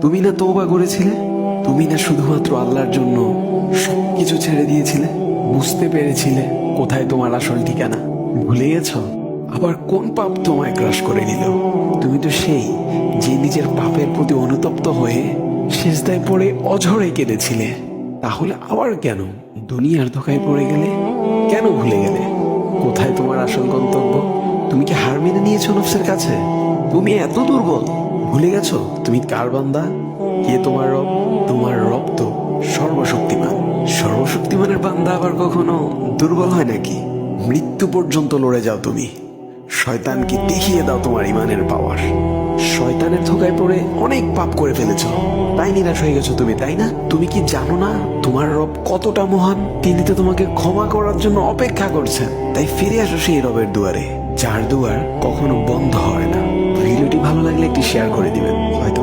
তুমি না তওবা করেছিলে? তুমি না শুধুমাত্র আল্লাহর জন্য সবকিছু ছেড়ে দিয়েছিলে? বুঝতে পেরেছিলে কোথায় তোমার আসল ঠিকানা? ভুলে গেছো? আবার কোন পাপ তোমায় গ্রাস করে নিল? তুমি তো সেই যে নিজের পাপের প্রতি অনুতপ্ত হয়ে সিজদায় পড়ে অঝরে কেঁদেছিলে। তাহলে আবার কেন দুনিয়ার ধোঁকায় পড়ে গেলে? কেন ভুলে গেলে কোথায় তোমার আসল গন্তব্য? তুমি কি হার মেনে নিয়েছো নফসের কাছে? তুমি এত দুর্বল, ভুলে গেছো তুমি কার বান্দা? কে তোমার রব? তোমার রব তো সর্বশক্তিমান। সর্বশক্তিমানের বান্দা আবার কখনো দুর্বল হয় নাকি? মৃত্যু পর্যন্ত লড়ে যাও তুমি। শয়তানকে দেখিয়ে দাও তোমার ইমানের পাওয়ার। শয়তানের ধোকায় পড়ে অনেক পাপ করে ফেলেছো, তাই নিরাশ হয়ে গেছো তুমি, তাই না? তুমি কি জানো না তোমার রব কতটা মহান? তিনি তো তোমাকে ক্ষমা করার জন্য অপেক্ষা করছেন। তাই ফিরে আসো সেই রবের দুয়ারে, যার দুয়ার কখনো বন্ধ হয় না। ভিডিওটি ভালো লাগলে একটি শেয়ার করে দিবেন। হয়তো